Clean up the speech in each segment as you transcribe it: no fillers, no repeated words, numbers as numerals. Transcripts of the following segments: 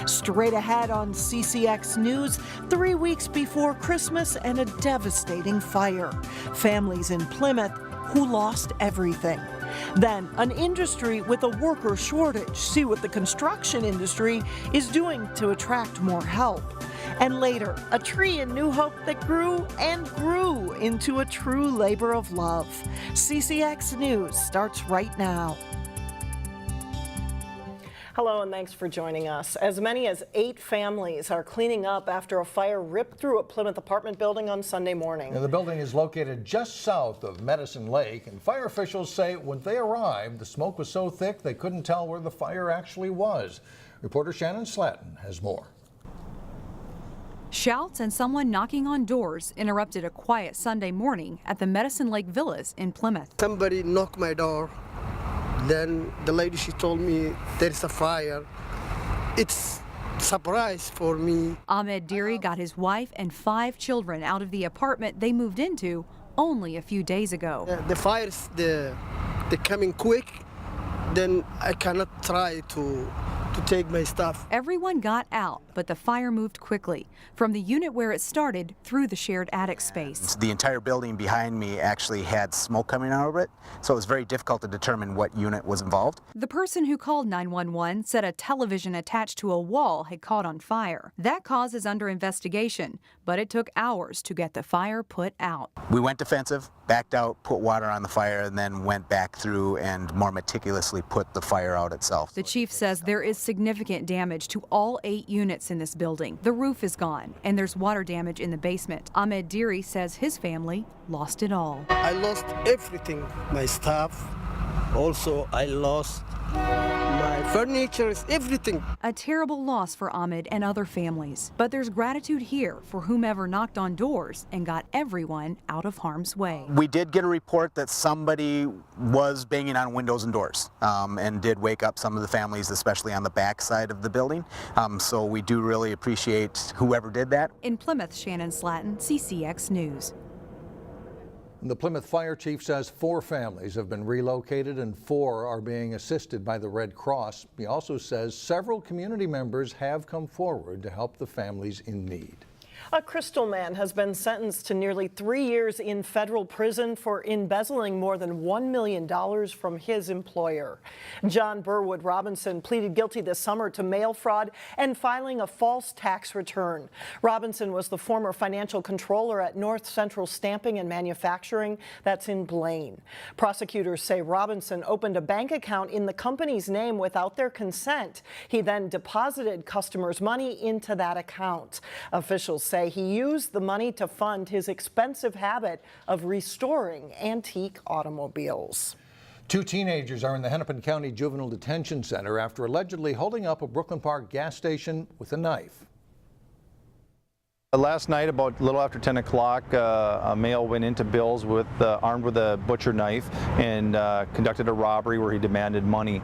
Straight ahead on CCX News, 3 weeks before Christmas and a devastating fire. Families in Plymouth who lost everything. Then, an industry with a worker shortage. See what the construction industry is doing to attract more help. And later, a tree in New Hope that grew and grew into a true labor of love. CCX News starts right now. Hello and thanks for joining us. As many as 8 families are cleaning up after a fire ripped through a Plymouth apartment building on Sunday morning. Now, the building is located just south of Medicine Lake, and fire officials say when they arrived, the smoke was so thick they couldn't tell where the fire actually was. Reporter Shannon Slatton has more. Shouts and someone knocking on doors interrupted a quiet Sunday morning at the Medicine Lake Villas in Plymouth. Somebody knocked my door. Then the lady, she told me there's a fire. It's a surprise for me. Ahmed Deary got his wife and 5 children out of the apartment they moved into only a few days ago. The fires, they're coming quick. Then I cannot try to take my stuff. Everyone got out, but the fire moved quickly from the unit where it started through the shared attic space. The entire building behind me actually had smoke coming out of it, so it was very difficult to determine what unit was involved. The person who called 911 said a television attached to a wall had caught on fire. That cause is under investigation, but it took hours to get the fire put out. We went defensive, backed out, put water on the fire, and then went back through and more meticulously put the fire out itself. The chief says there is significant damage to all 8 units in this building. The roof is gone, and there's water damage in the basement. Ahmed Deary says his family lost it all. I lost everything, my stuff. Also, I lost my furniture, everything. A terrible loss for Ahmed and other families. But there's gratitude here for whomever knocked on doors and got everyone out of harm's way. We did get a report that somebody was banging on windows and doors and did wake up some of the families, especially on the back side of the building. So we do really appreciate whoever did that. In Plymouth, Shannon Slatton, CCX News. The Plymouth Fire Chief says 4 families have been relocated and 4 are being assisted by the Red Cross. He also says several community members have come forward to help the families in need. A Crystal man has been sentenced to nearly 3 years in federal prison for embezzling more than $1 million from his employer. John Burwood Robinson pleaded guilty this summer to mail fraud and filing a false tax return. Robinson was the former financial controller at North Central Stamping and Manufacturing, that's in Blaine. Prosecutors say Robinson opened a bank account in the company's name without their consent. He then deposited customers' money into that account. Officials say he used the money to fund his expensive habit of restoring antique automobiles. 2 teenagers are in the Hennepin County Juvenile Detention Center after allegedly holding up a Brooklyn Park gas station with a knife. Last night, about a little after 10 o'clock, a male went into Bill's armed with a butcher knife and conducted a robbery where he demanded money.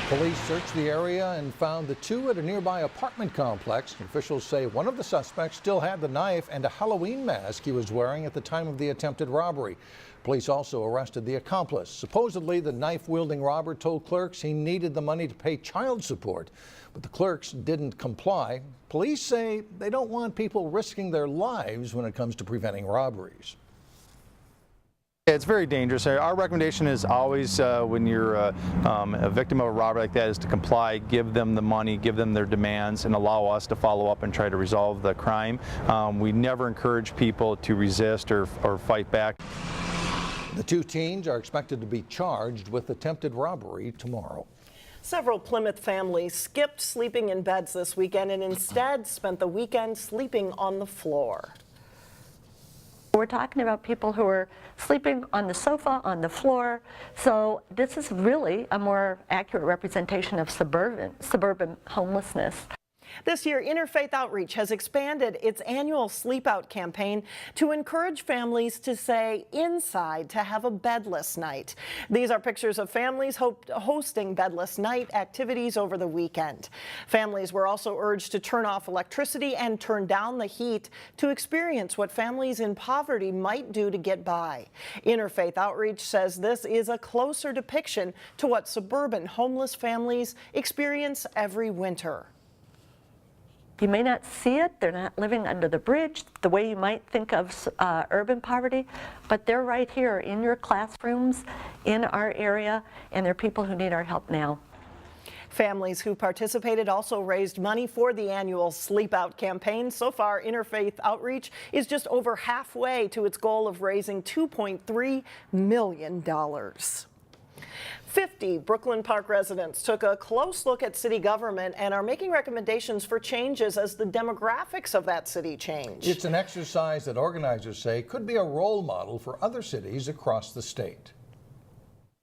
Police searched the area and found the 2 at a nearby apartment complex. Officials say one of the suspects still had the knife and a Halloween mask he was wearing at the time of the attempted robbery. Police also arrested the accomplice. Supposedly, the knife-wielding robber told clerks he needed the money to pay child support, but the clerks didn't comply. Police say they don't want people risking their lives when it comes to preventing robberies. It's very dangerous. Our recommendation is always when you're a victim of a robbery like that is to comply, give them the money, give them their demands, and allow us to follow up and try to resolve the crime. We never encourage people to resist or fight back. The 2 teens are expected to be charged with attempted robbery tomorrow. Several Plymouth families skipped sleeping in beds this weekend and instead spent the weekend sleeping on the floor. We're talking about people who are sleeping on the sofa, on the floor. So this is really a more accurate representation of suburban homelessness. This year, Interfaith Outreach has expanded its annual Sleepout campaign to encourage families to stay inside to have a bedless night. These are pictures of families hosting bedless night activities over the weekend. Families were also urged to turn off electricity and turn down the heat to experience what families in poverty might do to get by. Interfaith Outreach says this is a closer depiction to what suburban homeless families experience every winter. You may not see it, they're not living under the bridge the way you might think of urban poverty, but they're right here in your classrooms, in our area, and they're people who need our help now. Families who participated also raised money for the annual Sleepout campaign. So far, Interfaith Outreach is just over halfway to its goal of raising $2.3 million. 50 Brooklyn Park residents took a close look at city government and are making recommendations for changes as the demographics of that city change. It's an exercise that organizers say could be a role model for other cities across the state.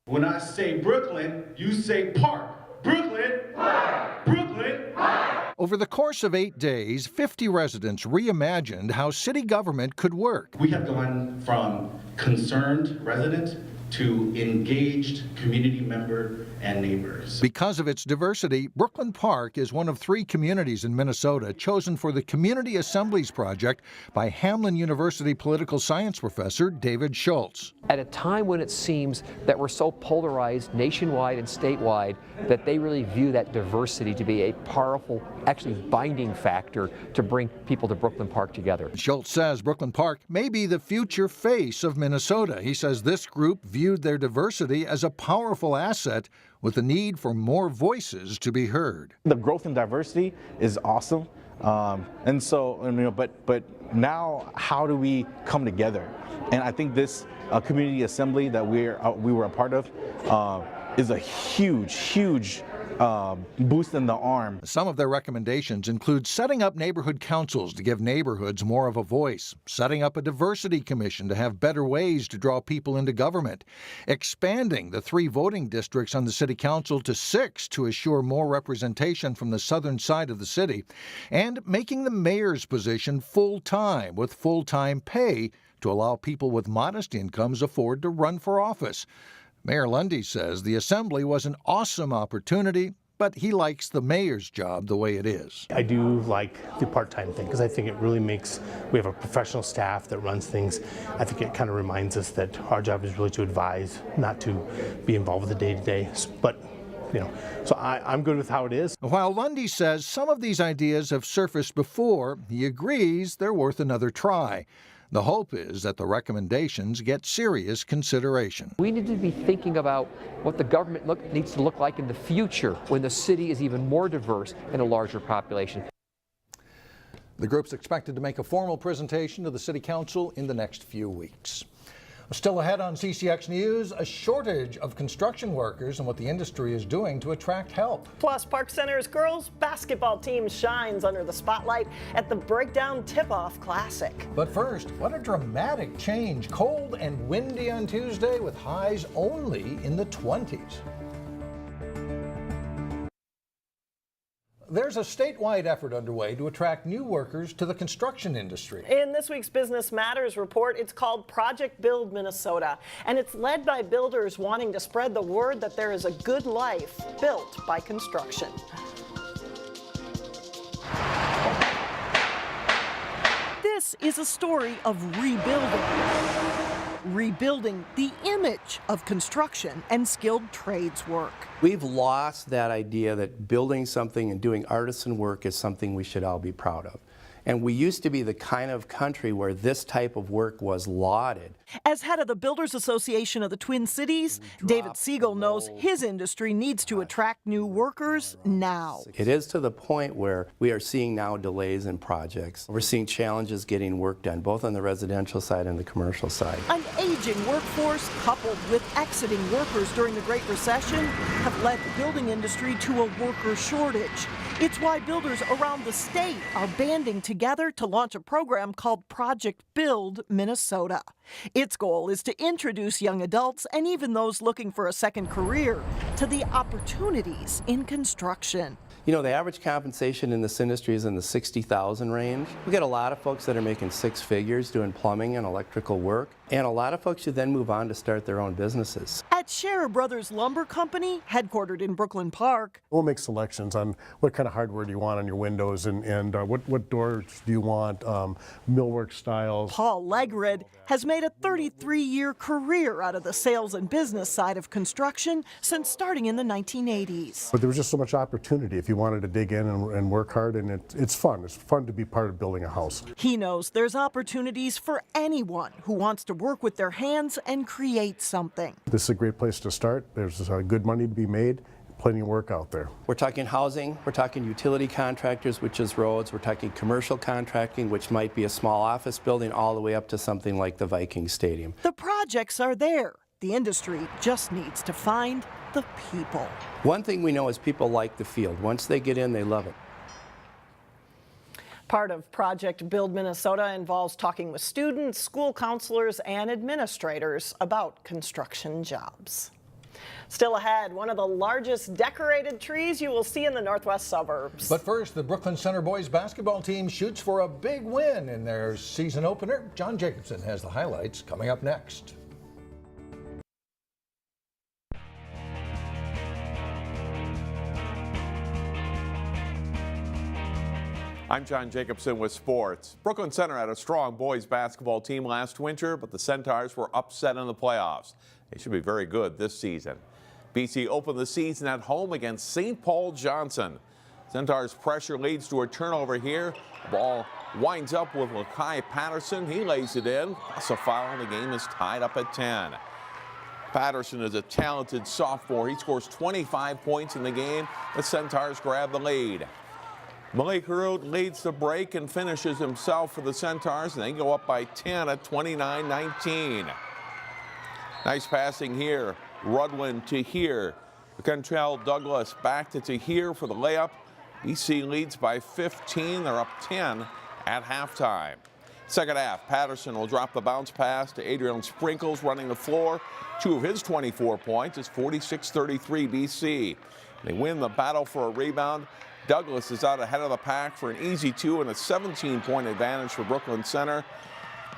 When I say Brooklyn, you say Park. Brooklyn, Park. Brooklyn, Park. Over the course of 8 days, 50 residents reimagined how city government could work. We have gone from concerned resident to engaged community member and neighbors. Because of its diversity, Brooklyn Park is one of 3 communities in Minnesota chosen for the Community Assemblies Project by Hamline University political science professor David Schultz. At a time when it seems that we're so polarized nationwide and statewide that they really view that diversity to be a powerful, actually binding factor to bring people to Brooklyn Park together. Schultz says Brooklyn Park may be the future face of Minnesota. He says this group viewed their diversity as a powerful asset with the need for more voices to be heard. The growth and diversity is awesome. And so, but now how do we come together? And I think this community assembly that we were a part of is a huge boost in the arm. Some of their recommendations include setting up neighborhood councils to give neighborhoods more of a voice, setting up a diversity commission to have better ways to draw people into government, expanding the 3 voting districts on the city council to 6 to assure more representation from the southern side of the city, and making the mayor's position full-time with full-time pay to allow people with modest incomes afford to run for office. Mayor Lundy says the assembly was an awesome opportunity, but he likes the mayor's job the way it is. I do like the part-time thing because I think it really makes, we have a professional staff that runs things. I think it kind of reminds us that our job is really to advise, not to be involved with the day-to-day. But so I'm good with how it is. While Lundy says some of these ideas have surfaced before, he agrees they're worth another try. The hope is that the recommendations get serious consideration. We need to be thinking about what the government needs to look like in the future when the city is even more diverse and a larger population. The group's expected to make a formal presentation to the City Council in the next few weeks. Still ahead on CCX News, a shortage of construction workers and what the industry is doing to attract help. Plus, Park Center's girls basketball team shines under the spotlight at the Breakdown Tip-Off Classic. But first, what a dramatic change. Cold and windy on Tuesday with highs only in the 20s. There's a statewide effort underway to attract new workers to the construction industry. In this week's Business Matters report, it's called Project Build Minnesota, and it's led by builders wanting to spread the word that there is a good life built by construction. This is a story of rebuilding the image of construction and skilled trades work. We've lost that idea that building something and doing artisan work is something we should all be proud of. And we used to be the kind of country where this type of work was lauded. As head of the Builders Association of the Twin Cities, David Siegel knows his industry needs to attract new workers now. It is to the point where we are seeing now delays in projects. We're seeing challenges getting work done, both on the residential side and the commercial side. An aging workforce coupled with exiting workers during the Great Recession have led the building industry to a worker shortage. It's why builders around the state are banding together to launch a program called Project Build Minnesota. Its goal is to introduce young adults and even those looking for a second career to the opportunities in construction. You know, the average compensation in this industry is in the 60,000 range. We get a lot of folks that are making 6 figures doing plumbing and electrical work, and a lot of folks who then move on to start their own businesses. At Scherer Brothers Lumber Company, headquartered in Brooklyn Park, we'll make selections on what kind of hardware do you want on your windows and what doors do you want, millwork styles. Paul Legrid has made a 33-year career out of the sales and business side of construction since starting in the 1980s. But there was just so much opportunity if you wanted to dig in and work hard, and it's fun. It's fun to be part of building a house. He knows there's opportunities for anyone who wants to work with their hands and create something. This is a great place to start. There's good money to be made. Plenty of work out there. We're talking housing, we're talking utility contractors, which is roads, we're talking commercial contracting, which might be a small office building, all the way up to something like the Viking Stadium. The projects are there. The industry just needs to find the people. One thing we know is people like the field. Once they get in, they love it. Part of Project Build Minnesota involves talking with students, school counselors, and administrators about construction jobs. Still ahead, one of the largest decorated trees you will see in the northwest suburbs. But first, the Brooklyn Center boys basketball team shoots for a big win in their season opener. John Jacobson has the highlights coming up next. I'm John Jacobson with sports. Brooklyn Center had a strong boys basketball team last winter, but the Centaurs were upset in the playoffs. They should be very good this season. BC opened the season at home against St. Paul Johnson. Centaurs' pressure leads to a turnover here. The ball winds up with Lakai Patterson. He lays it in. Plus a foul, and the game is tied up at 10. Patterson is a talented sophomore. He scores 25 points in the game. The Centaurs grab the lead. Malik Harut leads the break and finishes himself for the Centaurs, and they go up by 10 at 29-19. Nice passing here. Rudwin to here. Cantrell Douglas back to Tahir for the layup. BC leads by 15. They're up 10 at halftime. Second half, Patterson will drop the bounce pass to Adrian Sprinkles running the floor. 2 of his 24 points. It's 46-33 BC. They win the battle for a rebound. Douglas is out ahead of the pack for an easy 2 and a 17-point advantage for Brooklyn Center.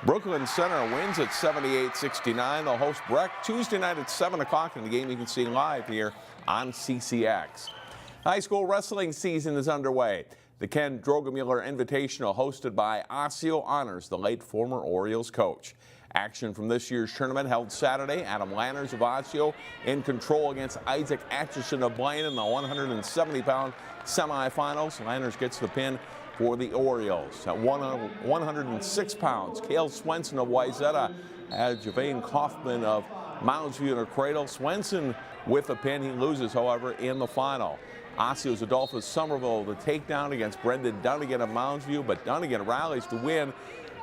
Brooklyn Center wins at 78-69. They'll host Breck Tuesday night at 7 o'clock in the game you can see live here on CCX. High school wrestling season is underway. The Ken Drogemuller Invitational, hosted by Osseo, honors the late former Orioles coach. Action from this year's tournament held Saturday. Adam Lanners of Osseo in control against Isaac Atchison of Blaine in the 170-pound semifinals. Lanners gets the pin for the Orioles. At 106 pounds, Cale Swenson of Wayzata had Javane Kaufman of Moundsview in a cradle. Swenson with the pin. He loses, however, in the final. Osseo's Adolphus Somerville the takedown against Brendan Dunnigan of Moundsview, but Dunnigan rallies to win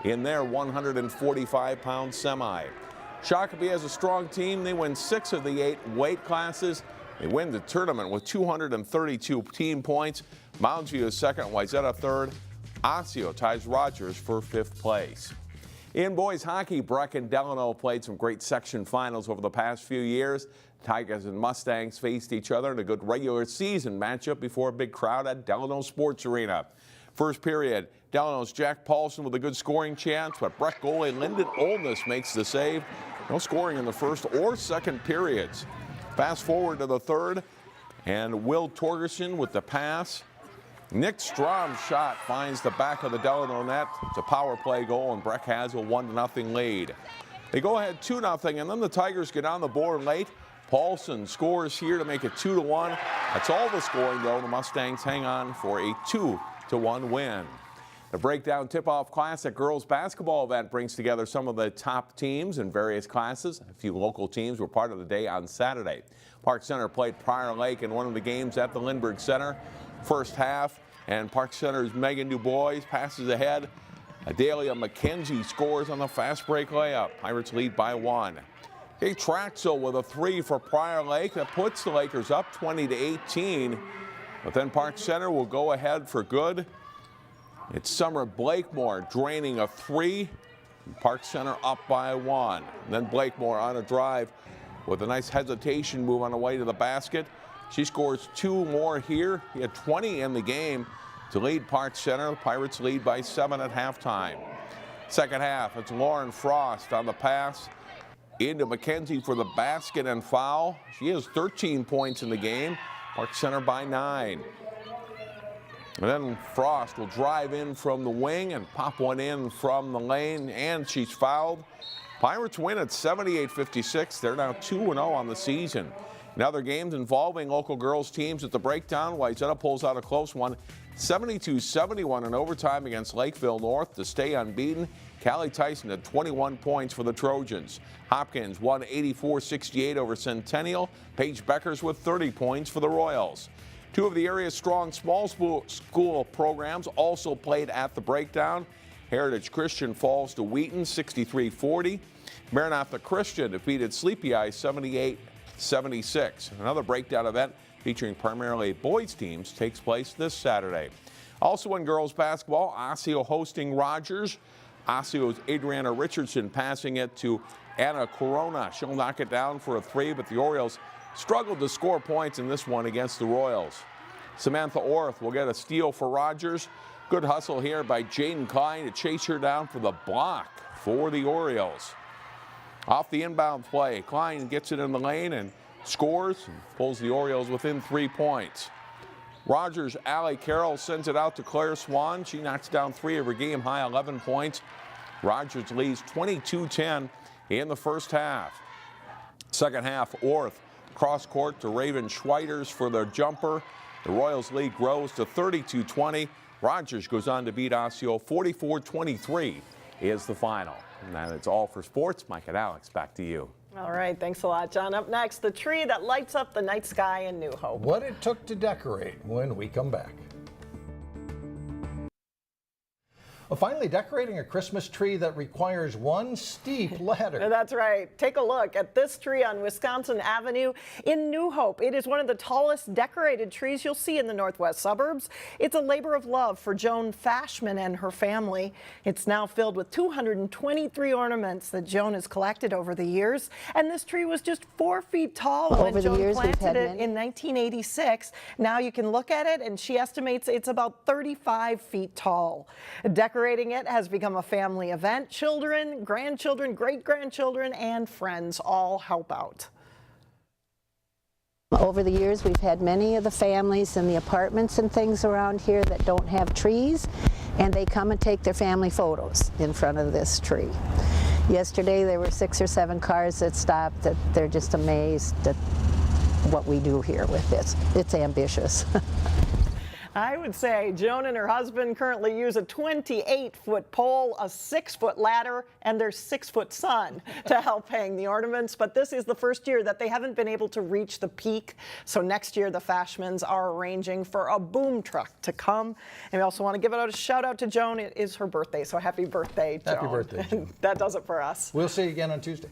in their 145-pound semi. Shakopee has a strong team. They win 6 of the 8 weight classes. They win the tournament with 232 team points. Moundsview is second, Wayzata third. Osseo ties Rogers for 5th place. In boys hockey, Breck and Delano played some great section finals over the past few years. Tigers and Mustangs faced each other in a good regular season matchup before a big crowd at Delano Sports Arena. First period, Delano's Jack Paulson with a good scoring chance, but Breck goalie Lyndon Olness makes the save. No scoring in the first or second periods. Fast forward to the third, and Will Torgerson with the pass. Nick Strom's shot finds the back of the Delano net. It's a power play goal, and Breck has a 1-0 lead. They go ahead 2-0, and then the Tigers get on the board late. Paulson scores here to make it 2-1. That's all the scoring, though. The Mustangs hang on for a 2-1 win. The Breakdown Tip-Off Classic girls basketball event brings together some of the top teams in various classes. A few local teams were part of the day on Saturday. Park Center played Prior Lake in one of the games at the Lindbergh Center. First half, and Park Center's Megan DuBois passes ahead. Adalia McKenzie scores on the fast break layup. Pirates lead by 1. Kate Traxel with a 3 for Prior Lake. That puts the Lakers up 20-18. But then Park Center will go ahead for good. It's Summer Blakemore draining a 3. Park Center up by 1. And then Blakemore on a drive with a nice hesitation move on the way to the basket. She scores 2 more here. He had 20 in the game to lead Park Center. The Pirates lead by 7 at halftime. Second half, it's Lauren Frost on the pass into McKenzie for the basket and foul. She has 13 points in the game. Park Center by 9. And then Frost will drive in from the wing and pop one in from the lane, and she's fouled. Pirates win at 78-56. They're now 2-0 on the season. In other games involving local girls teams at the breakdown, Wayzata pulls out a close one, 72-71 in overtime against Lakeville North to stay unbeaten. Callie Tyson had 21 points for the Trojans. Hopkins won 84-68 over Centennial. Paige Beckers with 30 points for the Royals. 2 of the area's strong small school programs also played at the breakdown. Heritage Christian falls to Wheaton 63-40. Maranatha Christian defeated Sleepy Eye 78-76. Another breakdown event featuring primarily boys teams takes place this Saturday. Also in girls basketball, Osseo hosting Rogers. Osseo's Adriana Richardson passing it to Anna Corona. She'll knock it down for a 3, but the Orioles struggled to score points in this one against the Royals. Samantha Orth will get a steal for Rogers. Good hustle here by Jaden Klein to chase her down for the block for the Orioles. Off the inbound play, Klein gets it in the lane and scores and pulls the Orioles within 3 points. Rogers' Allie Carroll sends it out to Claire Swan. She knocks down 3 of her game-high 11 points. Rogers leads 22-10 in the first half. Second half, Orth cross court to Raven Schweiters for the jumper. The Royals lead grows to 32-20. Rogers goes on to beat Osseo 44-23 is the final. And that is all for sports. Mike and Alex, back to you. All right, thanks a lot, John. Up next, the tree that lights up the night sky in New Hope. What it took to decorate when we come back. Well, finally, decorating a Christmas tree that requires one steep ladder. That's right. Take a look at this tree on Wisconsin Avenue in New Hope. It is one of the tallest decorated trees you'll see in the northwest suburbs. It's a labor of love for Joan Fashman and her family. It's now filled with 223 ornaments that Joan has collected over the years. And this tree was just 4 feet tall when Joan planted it in 1986. Now you can look at it, and she estimates it's about 35 feet tall. Decorating it has become a family event. Children, grandchildren, great-grandchildren, and friends all help out. Over the years, we've had many of the families in the apartments and things around here that don't have trees, and they come and take their family photos in front of this tree. Yesterday, there were 6 or 7 cars that stopped. That they're just amazed at what we do here with this. It's ambitious. I would say Joan and her husband currently use a 28-foot pole, a 6-foot ladder, and their 6-foot son to help hang the ornaments. But this is the first year that they haven't been able to reach the peak. So next year, the Fashmans are arranging for a boom truck to come. And we also want to give a shout out to Joan. It is her birthday, so happy birthday, Joan. Happy birthday, Joan. That does it for us. We'll see you again on Tuesday.